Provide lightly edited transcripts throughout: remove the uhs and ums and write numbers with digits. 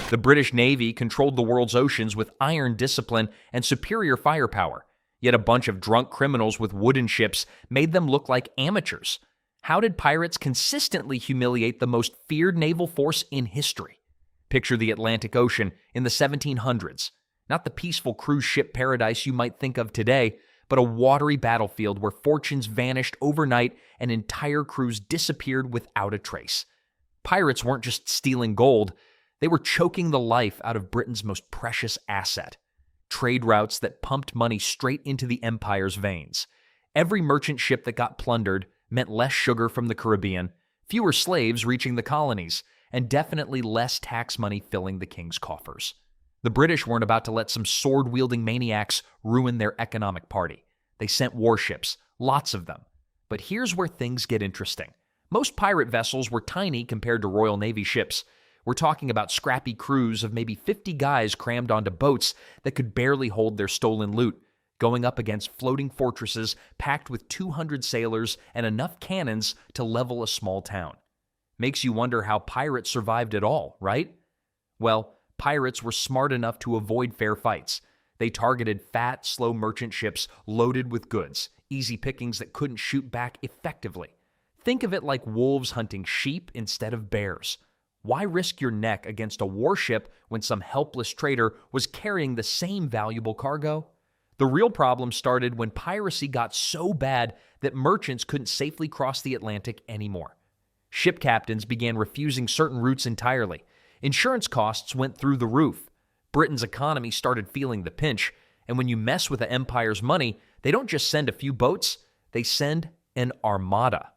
The British Navy controlled the world's oceans with iron discipline and superior firepower, yet a bunch of drunk criminals with wooden ships made them look like amateurs. How did pirates consistently humiliate the most feared naval force in history? Picture the Atlantic Ocean in the 1700s. Not the peaceful cruise ship paradise you might think of today, but a watery battlefield where fortunes vanished overnight and entire crews disappeared without a trace. Pirates weren't just stealing gold, they were choking the life out of Britain's most precious asset. Trade routes that pumped money straight into the empire's veins. Every merchant ship that got plundered meant less sugar from the Caribbean, fewer slaves reaching the colonies, and definitely less tax money filling the king's coffers. The British weren't about to let some sword-wielding maniacs ruin their economic party. They sent warships, lots of them. But here's where things get interesting. Most pirate vessels were tiny compared to Royal Navy ships. We're talking about scrappy crews of maybe 50 guys crammed onto boats that could barely hold their stolen loot, going up against floating fortresses packed with 200 sailors and enough cannons to level a small town. Makes you wonder how pirates survived at all, right? Well, pirates were smart enough to avoid fair fights. They targeted fat, slow merchant ships loaded with goods, easy pickings that couldn't shoot back effectively. Think of it like wolves hunting sheep instead of bears. Why risk your neck against a warship when some helpless trader was carrying the same valuable cargo? The real problem started when piracy got so bad that merchants couldn't safely cross the Atlantic anymore. Ship captains began refusing certain routes entirely. Insurance costs went through the roof. Britain's economy started feeling the pinch, and when you mess with the empire's money, they don't just send a few boats, they send an armada.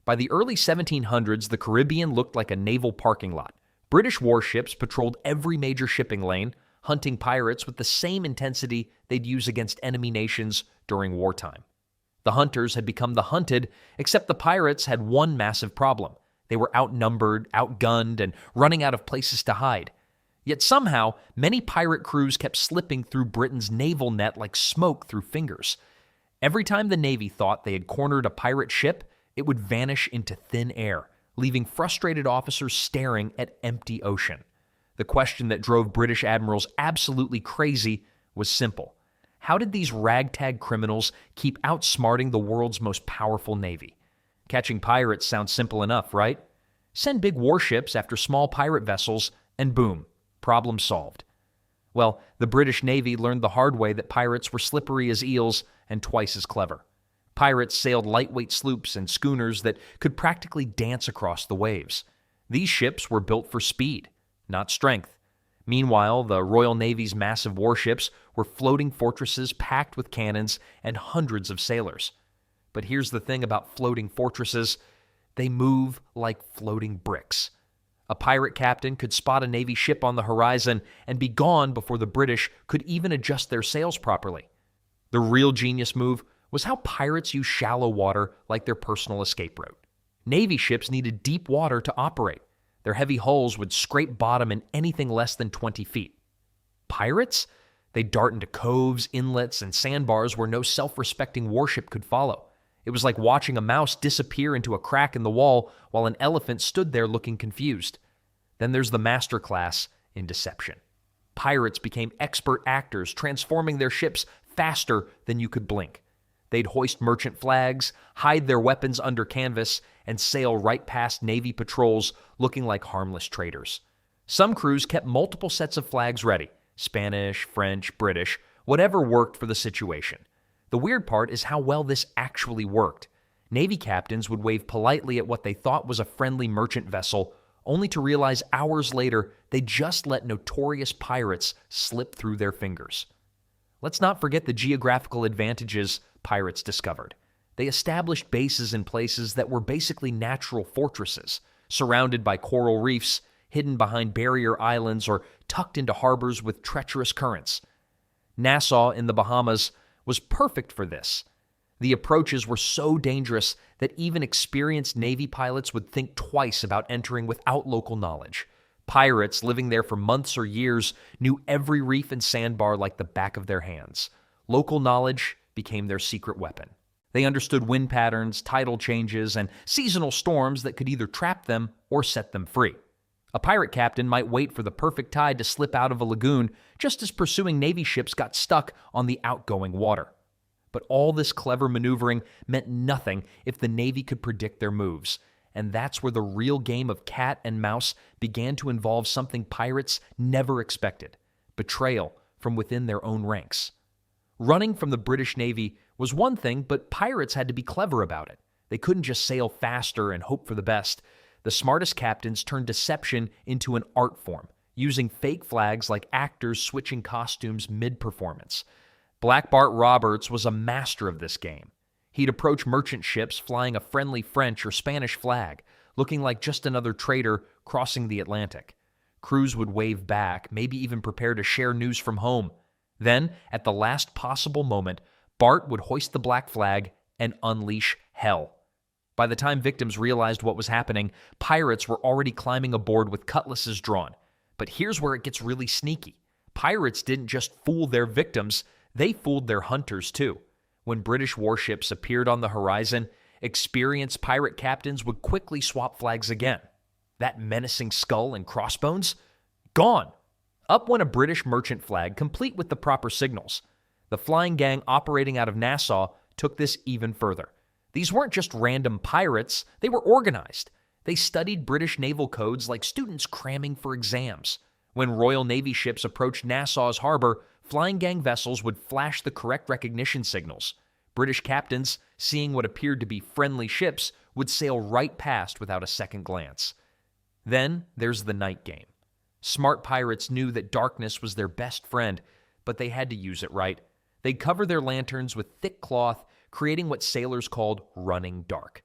By the early 1700s, the Caribbean looked like a naval parking lot. British warships patrolled every major shipping lane, hunting pirates with the same intensity they'd use against enemy nations during wartime. The hunters had become the hunted, except the pirates had one massive problem. They were outnumbered, outgunned, and running out of places to hide. Yet somehow, many pirate crews kept slipping through Britain's naval net like smoke through fingers. Every time the Navy thought they had cornered a pirate ship, it would vanish into thin air, leaving frustrated officers staring at empty ocean. The question that drove British admirals absolutely crazy was simple. How did these ragtag criminals keep outsmarting the world's most powerful navy? Catching pirates sounds simple enough, right? Send big warships after small pirate vessels, and boom, problem solved. Well, the British Navy learned the hard way that pirates were slippery as eels and twice as clever. Pirates sailed lightweight sloops and schooners that could practically dance across the waves. These ships were built for speed, not strength. Meanwhile, the Royal Navy's massive warships were floating fortresses packed with cannons and hundreds of sailors. But here's the thing about floating fortresses: they move like floating bricks. A pirate captain could spot a Navy ship on the horizon and be gone before the British could even adjust their sails properly. The real genius move was how pirates used shallow water like their personal escape route. Navy ships needed deep water to operate. Their heavy hulls would scrape bottom in anything less than 20 feet. Pirates? They'd dart into coves, inlets, and sandbars where no self-respecting warship could follow. It was like watching a mouse disappear into a crack in the wall while an elephant stood there looking confused. Then there's the master class in deception. Pirates became expert actors, transforming their ships faster than you could blink. They'd hoist merchant flags, hide their weapons under canvas, and sail right past Navy patrols looking like harmless traders. Some crews kept multiple sets of flags ready: Spanish, French, British, whatever worked for the situation. The weird part is how well this actually worked. Navy captains would wave politely at what they thought was a friendly merchant vessel, only to realize hours later they just let notorious pirates slip through their fingers. Let's not forget the geographical advantages pirates discovered. They established bases in places that were basically natural fortresses, surrounded by coral reefs, hidden behind barrier islands, or tucked into harbors with treacherous currents. Nassau in the Bahamas was perfect for this. The approaches were so dangerous that even experienced Navy pilots would think twice about entering without local knowledge. Pirates living there for months or years knew every reef and sandbar like the back of their hands. Local knowledge became their secret weapon. They understood wind patterns, tidal changes, and seasonal storms that could either trap them or set them free. A pirate captain might wait for the perfect tide to slip out of a lagoon just as pursuing Navy ships got stuck on the outgoing water. But all this clever maneuvering meant nothing if the Navy could predict their moves, and that's where the real game of cat and mouse began to involve something pirates never expected: betrayal from within their own ranks. Running from the British Navy was one thing, but pirates had to be clever about it. They couldn't just sail faster and hope for the best. The smartest captains turned deception into an art form, using fake flags like actors switching costumes mid-performance. Blackbart Roberts was a master of this game. He'd approach merchant ships flying a friendly French or Spanish flag, looking like just another trader crossing the Atlantic. Crews would wave back, maybe even prepare to share news from home. Then, at the last possible moment, Bart would hoist the black flag and unleash hell. By the time victims realized what was happening, pirates were already climbing aboard with cutlasses drawn. But here's where it gets really sneaky. Pirates didn't just fool their victims, they fooled their hunters too. When British warships appeared on the horizon, experienced pirate captains would quickly swap flags again. That menacing skull and crossbones? Gone! Up went a British merchant flag, complete with the proper signals. The flying gang operating out of Nassau took this even further. These weren't just random pirates, they were organized. They studied British naval codes like students cramming for exams. When Royal Navy ships approached Nassau's harbor, flying gang vessels would flash the correct recognition signals. British captains, seeing what appeared to be friendly ships, would sail right past without a second glance. Then there's the night game. Smart pirates knew that darkness was their best friend, but they had to use it right. They'd cover their lanterns with thick cloth, creating what sailors called running dark.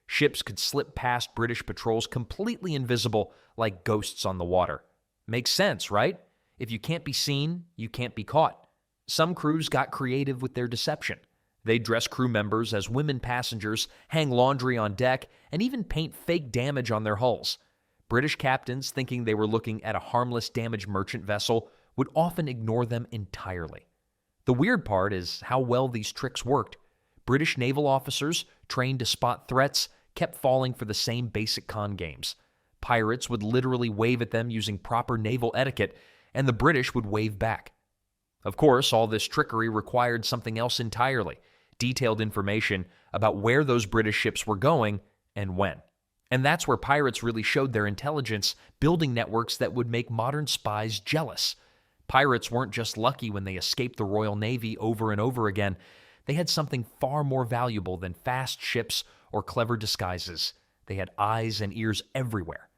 Ships could slip past British patrols completely invisible, like ghosts on the water. Makes sense, right? If you can't be seen, you can't be caught. Some crews got creative with their deception. They'd dress crew members as women passengers, hang laundry on deck, and even paint fake damage on their hulls. British captains, thinking they were looking at a harmless damaged merchant vessel, would often ignore them entirely. The weird part is how well these tricks worked. British naval officers, trained to spot threats, kept falling for the same basic con games. Pirates would literally wave at them using proper naval etiquette, and the British would wave back. Of course, all this trickery required something else entirely: detailed information about where those British ships were going and when. And that's where pirates really showed their intelligence, building networks that would make modern spies jealous. Pirates weren't just lucky when they escaped the Royal Navy over and over again. They had something far more valuable than fast ships or clever disguises. They had eyes and ears everywhere.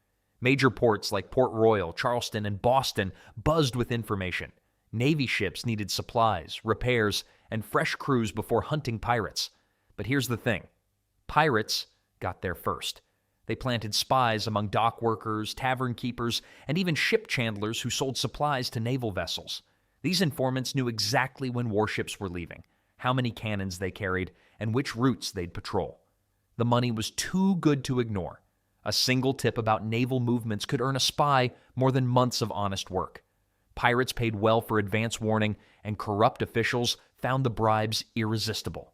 Major ports like Port Royal, Charleston, and Boston buzzed with information. Navy ships needed supplies, repairs, and fresh crews before hunting pirates. But here's the thing. Pirates got there first. They planted spies among dock workers, tavern keepers, and even ship chandlers who sold supplies to naval vessels. These informants knew exactly when warships were leaving, how many cannons they carried, and which routes they'd patrol. The money was too good to ignore. A single tip about naval movements could earn a spy more than months of honest work. Pirates paid well for advance warning, and corrupt officials found the bribes irresistible.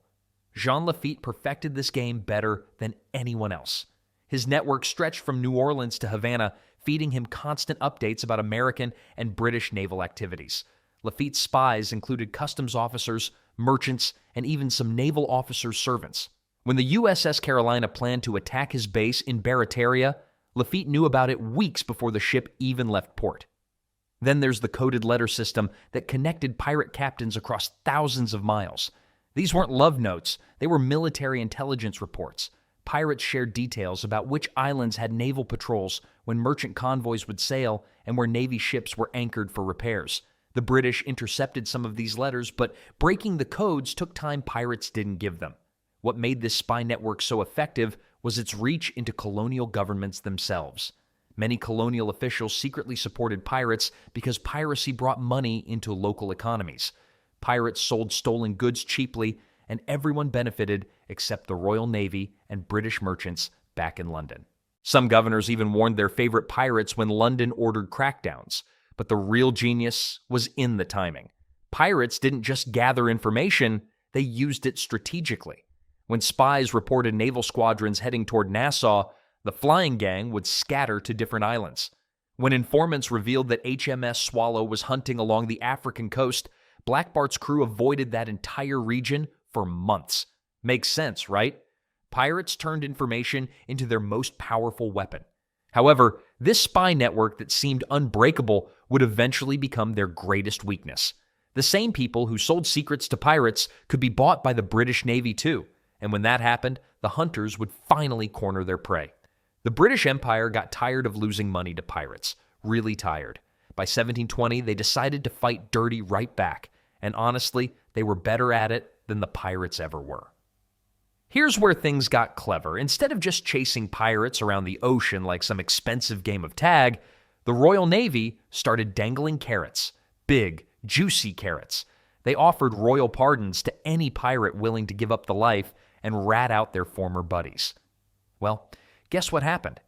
Jean Lafitte perfected this game better than anyone else. His network stretched from New Orleans to Havana, feeding him constant updates about American and British naval activities. Lafitte's spies included customs officers, merchants, and even some naval officers' servants. When the USS Carolina planned to attack his base in Barataria, Lafitte knew about it weeks before the ship even left port. Then there's the coded letter system that connected pirate captains across thousands of miles. These weren't love notes, they were military intelligence reports. Pirates shared details about which islands had naval patrols, when merchant convoys would sail, and where Navy ships were anchored for repairs. The British intercepted some of these letters, but breaking the codes took time pirates didn't give them. What made this spy network so effective was its reach into colonial governments themselves. Many colonial officials secretly supported pirates because piracy brought money into local economies. Pirates sold stolen goods cheaply, and everyone benefited except the Royal Navy and British merchants back in London. Some governors even warned their favorite pirates when London ordered crackdowns. But the real genius was in the timing. Pirates didn't just gather information, they used it strategically. When spies reported naval squadrons heading toward Nassau, the flying gang would scatter to different islands. When informants revealed that HMS Swallow was hunting along the African coast, Blackbart's crew avoided that entire region for months. Makes sense, right? Pirates turned information into their most powerful weapon. However, this spy network that seemed unbreakable would eventually become their greatest weakness. The same people who sold secrets to pirates could be bought by the British Navy too, and when that happened, the hunters would finally corner their prey. The British Empire got tired of losing money to pirates, really tired. By 1720, they decided to fight dirty right back, and honestly, they were better at it than the pirates ever were. Here's where things got clever. Instead of just chasing pirates around the ocean like some expensive game of tag, the Royal Navy started dangling carrots, big, juicy carrots. They offered royal pardons to any pirate willing to give up the life and rat out their former buddies. Well, guess what happened?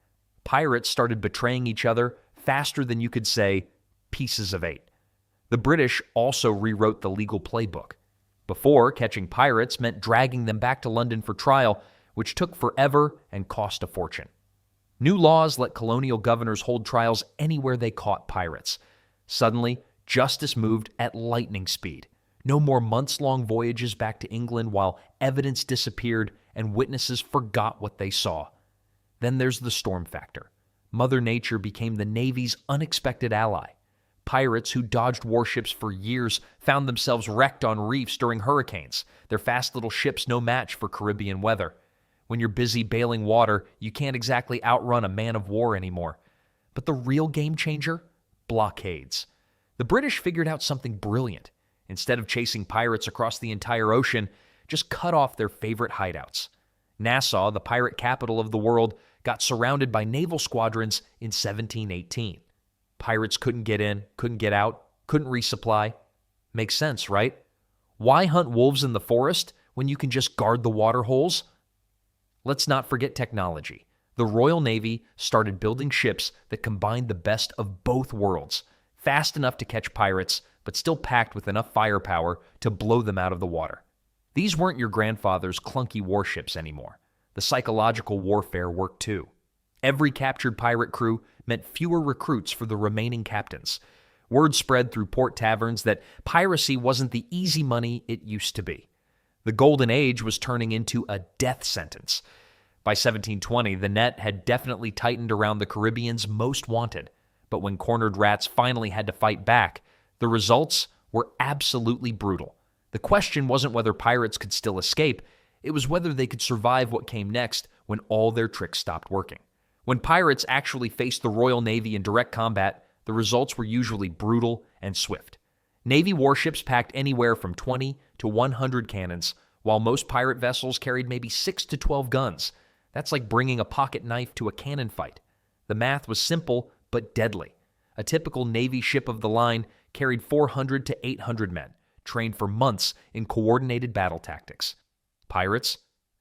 Pirates started betraying each other faster than you could say pieces of eight. The British also rewrote the legal playbook. Before, catching pirates meant dragging them back to London for trial, which took forever and cost a fortune. New laws let colonial governors hold trials anywhere they caught pirates. Suddenly, justice moved at lightning speed. No more months-long voyages back to England while evidence disappeared and witnesses forgot what they saw. Then there's the storm factor. Mother Nature became the Navy's unexpected ally. Pirates who dodged warships for years found themselves wrecked on reefs during hurricanes, their fast little ships no match for Caribbean weather. When you're busy bailing water, you can't exactly outrun a man of war anymore. But the real game changer? Blockades. The British figured out something brilliant. Instead of chasing pirates across the entire ocean, just cut off their favorite hideouts. Nassau, the pirate capital of the world, got surrounded by naval squadrons in 1718. Pirates couldn't get in, couldn't get out, couldn't resupply. Makes sense, right? Why hunt wolves in the forest when you can just guard the water holes? Let's not forget technology. The Royal Navy started building ships that combined the best of both worlds, fast enough to catch pirates, but still packed with enough firepower to blow them out of the water. These weren't your grandfather's clunky warships anymore. The psychological warfare worked too. Every captured pirate crew meant fewer recruits for the remaining captains. Word spread through port taverns that piracy wasn't the easy money it used to be. The Golden Age was turning into a death sentence. By 1720, the net had definitely tightened around the Caribbean's most wanted. But when cornered rats finally had to fight back, the results were absolutely brutal. The question wasn't whether pirates could still escape, it was whether they could survive what came next when all their tricks stopped working. When pirates actually faced the Royal Navy in direct combat, the results were usually brutal and swift. Navy warships packed anywhere from 20 to 100 cannons, while most pirate vessels carried maybe 6 to 12 guns. That's like bringing a pocket knife to a cannon fight. The math was simple but deadly. A typical Navy ship of the line carried 400 to 800 men, trained for months in coordinated battle tactics. Pirates?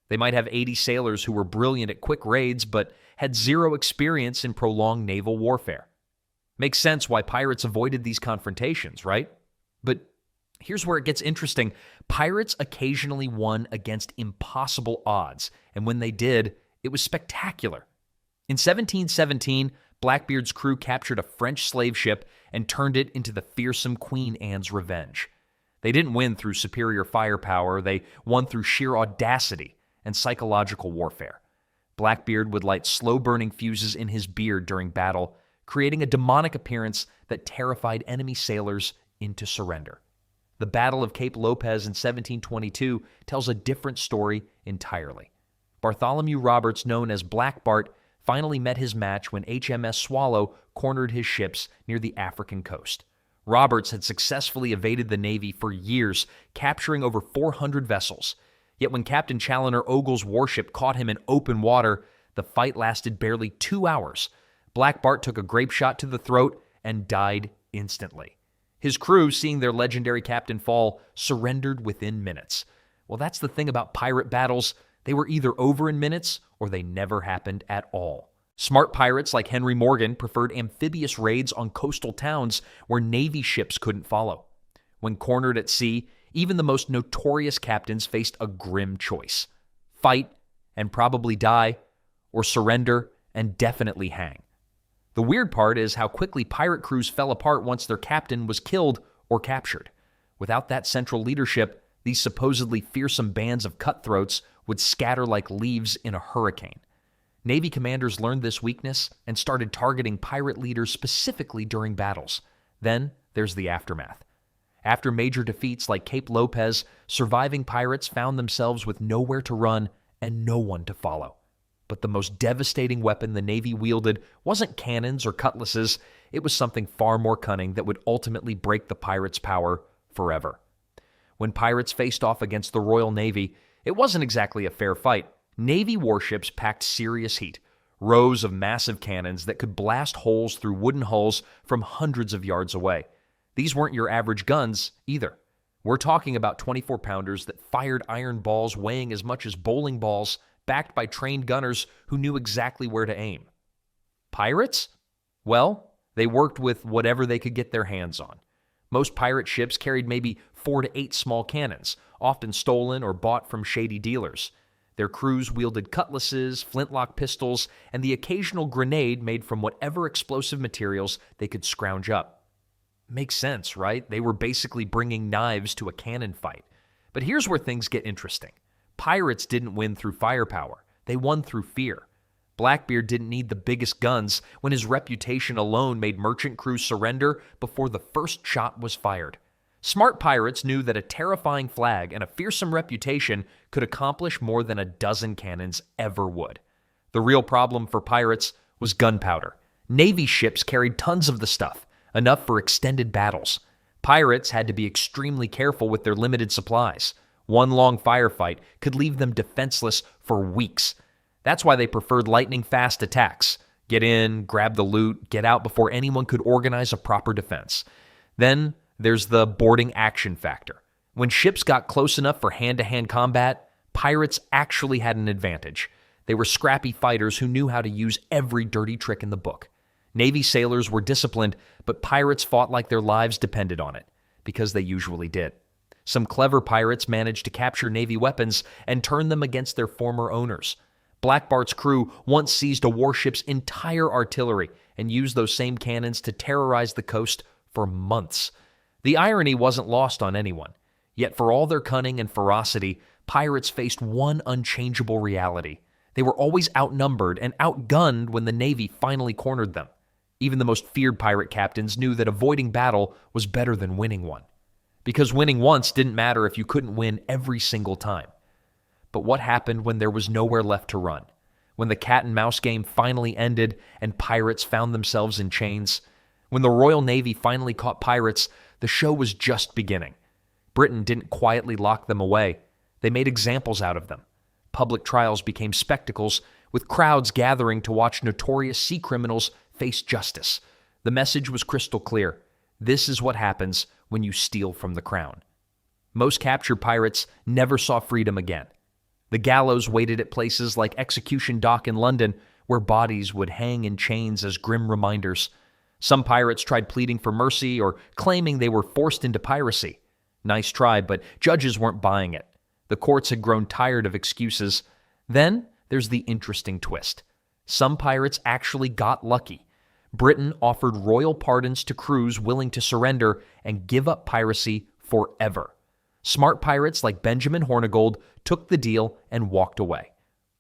They might have 80 sailors who were brilliant at quick raids, but had zero experience in prolonged naval warfare. Makes sense why pirates avoided these confrontations, right? But here's where it gets interesting. Pirates occasionally won against impossible odds, and when they did, it was spectacular. In 1717, Blackbeard's crew captured a French slave ship and turned it into the fearsome Queen Anne's Revenge. They didn't win through superior firepower, they won through sheer audacity and psychological warfare. Blackbeard would light slow-burning fuses in his beard during battle, creating a demonic appearance that terrified enemy sailors into surrender. The Battle of Cape Lopez in 1722 tells a different story entirely. Bartholomew Roberts, known as Blackbart, finally met his match when HMS Swallow cornered his ships near the African coast. Roberts had successfully evaded the Navy for years, capturing over 400 vessels. Yet when Captain Challoner Ogle's warship caught him in open water, the fight lasted barely 2 hours. Blackbart took a grape shot to the throat and died instantly. His crew, seeing their legendary captain fall, surrendered within minutes. Well, that's the thing about pirate battles. They were either over in minutes or they never happened at all. Smart pirates like Henry Morgan preferred amphibious raids on coastal towns where Navy ships couldn't follow. When cornered at sea, even the most notorious captains faced a grim choice: fight and probably die, or surrender and definitely hang. The The weird part is how quickly pirate crews fell apart once their captain was killed or captured. Without that central leadership, these supposedly fearsome bands of cutthroats would scatter like leaves in a hurricane. Navy commanders learned this weakness and started targeting pirate leaders specifically during battles. Then there's the aftermath. After major defeats like Cape Lopez, surviving pirates found themselves with nowhere to run and no one to follow. But the most devastating weapon the Navy wielded wasn't cannons or cutlasses. It was something far more cunning that would ultimately break the pirates' power forever. When pirates faced off against the Royal Navy, it wasn't exactly a fair fight. Navy warships packed serious heat, rows of massive cannons that could blast holes through wooden hulls from hundreds of yards away. These weren't your average guns either. We're talking about 24-pounders that fired iron balls weighing as much as bowling balls, backed by trained gunners who knew exactly where to aim. Pirates? Well, they worked with whatever they could get their hands on. Most pirate ships carried maybe 4 to 8 small cannons, often stolen or bought from shady dealers. Their crews wielded cutlasses, flintlock pistols, and the occasional grenade made from whatever explosive materials they could scrounge up. Makes sense, right? They were basically bringing knives to a cannon fight. But here's where things get interesting. Pirates didn't win through firepower. They won through fear. Blackbeard didn't need the biggest guns when his reputation alone made merchant crews surrender before the first shot was fired. Smart pirates knew that a terrifying flag and a fearsome reputation could accomplish more than a dozen cannons ever would. The real problem for pirates was gunpowder. Navy ships carried tons of the stuff, enough for extended battles. Pirates had to be extremely careful with their limited supplies. One long firefight could leave them defenseless for weeks. That's why they preferred lightning-fast attacks. Get in, grab the loot, get out before anyone could organize a proper defense. Then there's the boarding action factor. When ships got close enough for hand-to-hand combat, pirates actually had an advantage. They were scrappy fighters who knew how to use every dirty trick in the book. Navy sailors were disciplined, but pirates fought like their lives depended on it, because they usually did. Some clever pirates managed to capture Navy weapons and turn them against their former owners. Blackbart's crew once seized a warship's entire artillery and used those same cannons to terrorize the coast for months. The irony wasn't lost on anyone. Yet for all their cunning and ferocity, pirates faced one unchangeable reality. They were always outnumbered and outgunned when the Navy finally cornered them. Even the most feared pirate captains knew that avoiding battle was better than winning one. Because winning once didn't matter if you couldn't win every single time. But what happened when there was nowhere left to run? When the cat-and-mouse game finally ended and pirates found themselves in chains? When the Royal Navy finally caught pirates, the show was just beginning. Britain didn't quietly lock them away. They made examples out of them. Public trials became spectacles, with crowds gathering to watch notorious sea criminals face justice. The message was crystal clear. This is what happens when you steal from the crown. Most captured pirates never saw freedom again. The gallows waited at places like Execution Dock in London, where bodies would hang in chains as grim reminders. Some pirates tried pleading for mercy or claiming they were forced into piracy. Nice try, but judges weren't buying it. The courts had grown tired of excuses. Then there's the interesting twist. Some pirates actually got lucky. Britain offered royal pardons to crews willing to surrender and give up piracy forever. Smart pirates like Benjamin Hornigold took the deal and walked away.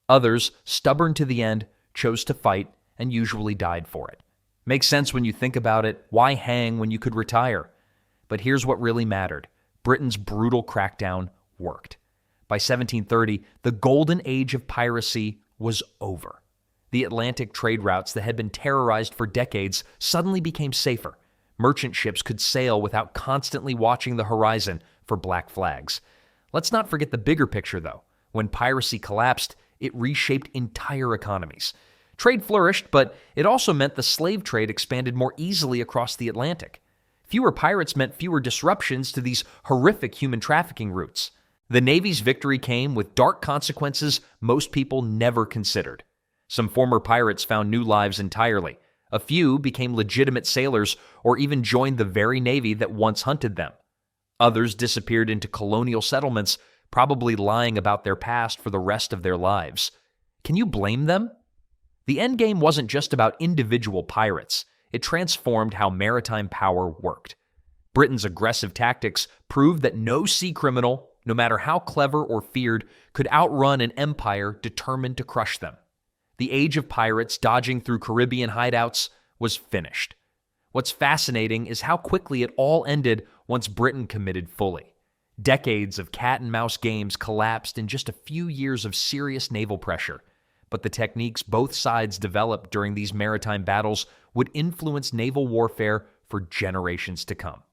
Others, stubborn to the end, chose to fight and usually died for it. Makes sense when you think about it. Why hang when you could retire? But here's what really mattered. Britain's brutal crackdown worked. By 1730, the golden age of piracy was over. The Atlantic trade routes that had been terrorized for decades suddenly became safer. Merchant ships could sail without constantly watching the horizon for black flags. Let's not forget the bigger picture, though. When piracy collapsed, it reshaped entire economies. Trade flourished, but it also meant the slave trade expanded more easily across the Atlantic. Fewer pirates meant fewer disruptions to these horrific human trafficking routes. The Navy's victory came with dark consequences most people never considered. Some former pirates found new lives entirely. A few became legitimate sailors or even joined the very Navy that once hunted them. Others disappeared into colonial settlements, probably lying about their past for the rest of their lives. Can you blame them? The endgame wasn't just about individual pirates. It transformed how maritime power worked. Britain's aggressive tactics proved that no sea criminal, no matter how clever or feared, could outrun an empire determined to crush them. The age of pirates dodging through Caribbean hideouts was finished. What's fascinating is how quickly it all ended once Britain committed fully. Decades of cat-and-mouse games collapsed in just a few years of serious naval pressure, but the techniques both sides developed during these maritime battles would influence naval warfare for generations to come.